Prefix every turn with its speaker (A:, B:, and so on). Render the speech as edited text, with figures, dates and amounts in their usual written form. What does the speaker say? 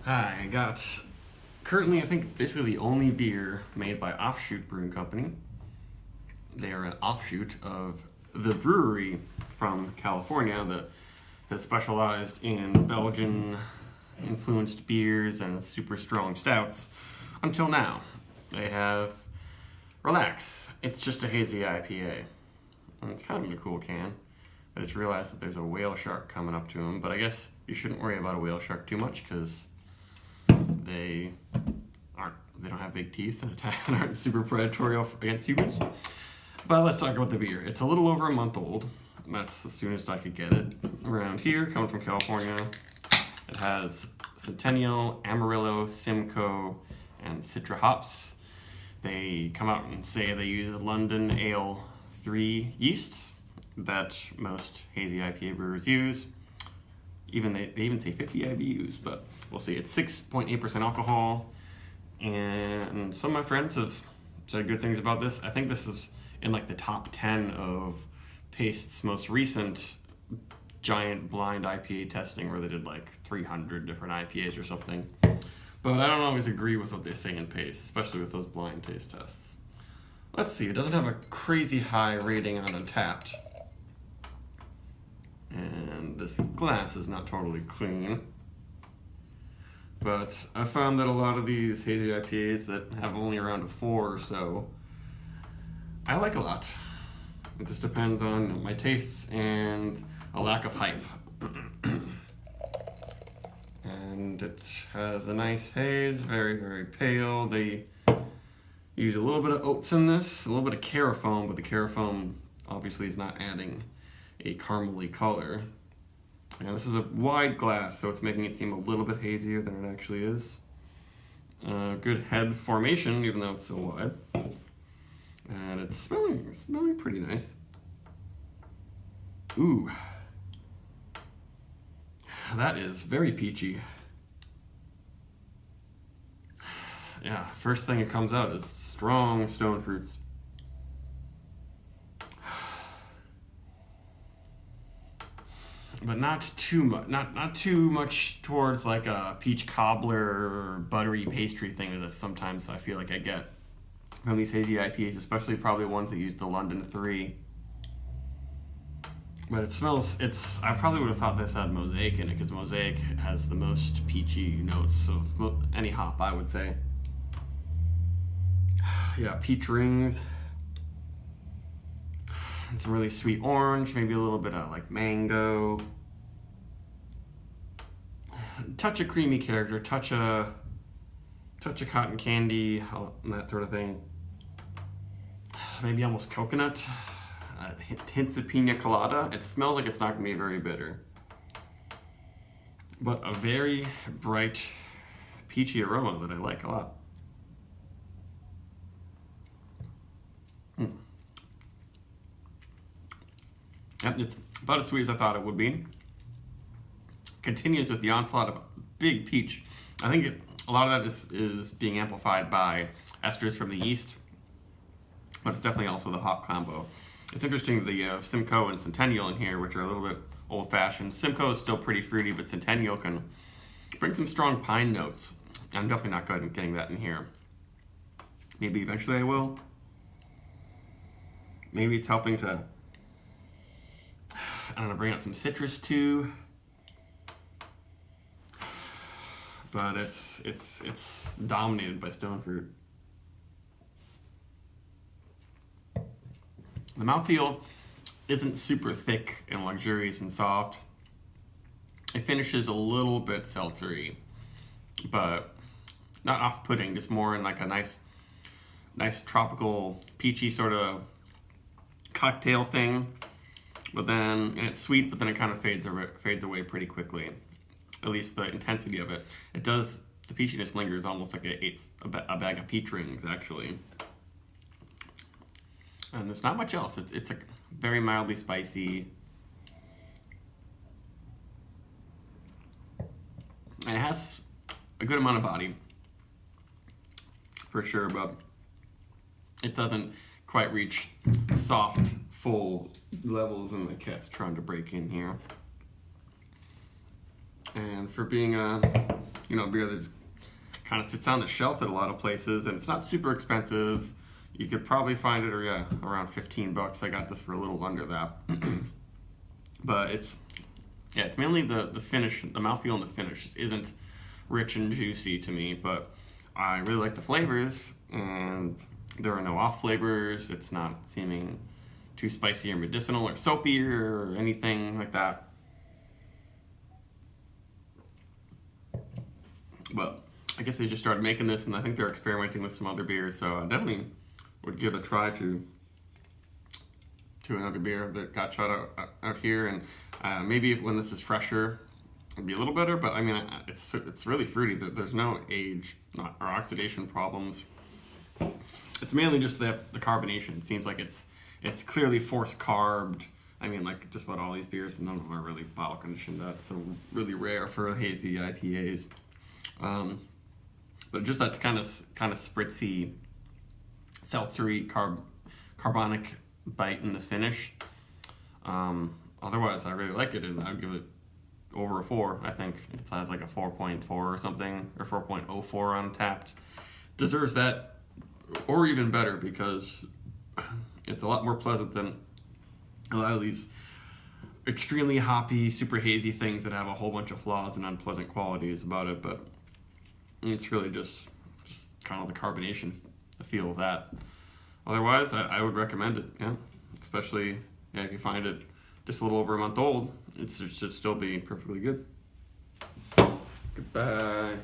A: I got currently, I think it's basically the only beer made by Offshoot Brewing Company. They are an offshoot of the brewery from California that has specialized in Belgian influenced beers and super strong stouts until now. They have Relax. It's just a hazy IPA. And it's kind of a cool can. I just realized that there's a whale shark coming up to him, but I guess you shouldn't worry about a whale shark too much because they don't have big teeth and aren't super predatory against humans. But let's talk about the beer. It's a little over a month old. That's the soonest I could get it. Around here, coming from California, it has Centennial, Amarillo, Simcoe, and Citra hops. They come out and say they use London Ale 3 yeast that most hazy IPA brewers use. They even say 50 IBUs, but we'll see. It's 6.8% alcohol, and some of my friends have said good things about this. I think this is in like the top 10 of Paste's most recent giant blind IPA testing, where they did like 300 different IPAs or something. But I don't always agree with what they say in Paste, especially with those blind taste tests. Let's see, it doesn't have a crazy high rating on Untapped. And this glass is not totally clean. But I found that a lot of these hazy IPAs that have only around a 4 or so, I like a lot. It just depends on my tastes and a lack of hype. And it has a nice haze, very, very pale. They use a little bit of oats in this, a little bit of carafoam, but the carafoam obviously is not adding a caramely color. And this is a wide glass, so it's making it seem a little bit hazier than it actually is. Good head formation, even though it's so wide. And it's smelling pretty nice. Ooh. That is very peachy. Yeah, first thing that comes out is strong stone fruits. But not too much. Not too much towards like a peach cobbler or buttery pastry thing that sometimes I feel like I get from these hazy IPAs, especially probably ones that use the London 3. But it smells, I probably would have thought this had Mosaic in it, because Mosaic has the most peachy notes of any hop, I would say. Yeah, peach rings. And some really sweet orange, maybe a little bit of like mango. Touch of creamy character, touch of cotton candy, and that sort of thing. Maybe almost coconut. Hints of pina colada. It smells like it's not going to be very bitter. But a very bright, peachy aroma that I like a lot. Yep, it's about as sweet as I thought it would be. Continues with the onslaught of big peach. I think a lot of that is being amplified by esters from the yeast, but it's definitely also the hop combo. It's interesting that you have Simcoe and Centennial in here, which are a little bit old-fashioned. Simcoe is still pretty fruity, but Centennial can bring some strong pine notes. I'm definitely not good at getting that in here. Maybe eventually I will. Maybe it's helping to, I don't know, bring out some citrus too. But it's dominated by stone fruit. The mouthfeel isn't super thick and luxurious and soft. It finishes a little bit seltzery, but not off-putting, just more in like a nice tropical, peachy sort of cocktail thing. But then, and it's sweet, but then it kind of fades away pretty quickly. At least the intensity of it. It does, the peachiness lingers almost like a bag of peach rings, actually. And there's not much else. It's a very mildly spicy. And it has a good amount of body, for sure, but it doesn't quite reach soft, full levels, and the cat's trying to break in here. And for being a beer that just kind of sits on the shelf at a lot of places, and it's not super expensive. You could probably find it, around $15. I got this for a little under that. But it's mainly the finish, the mouthfeel and the finish isn't rich and juicy to me, but I really like the flavors, and there are no off flavors. It's not seeming too spicy or medicinal or soapy or anything like that. But I guess they just started making this, and I think they're experimenting with some other beers, so I definitely would give a try to another beer that got shot out here, and maybe when this is fresher, it'd be a little better. But I mean, it's really fruity. There's no age or oxidation problems. It's mainly just the carbonation. It seems like it's clearly force carbed. I mean, like just about all these beers, none of them are really bottle conditioned. That's so really rare for hazy IPAs. But just that kind of spritzy, seltzery, carbonic bite in the finish. Otherwise, I really like it, and I'd give it over a 4. I think it has like a 4.4 or something, or 4.04 on Tapped. Deserves that, or even better, because it's a lot more pleasant than a lot of these extremely hoppy, super hazy things that have a whole bunch of flaws and unpleasant qualities about it. But it's really just kind of the carbonation, the feel of that. Otherwise, I would recommend it, yeah. Especially if you find it just a little over a month old, it should still be perfectly good. Goodbye.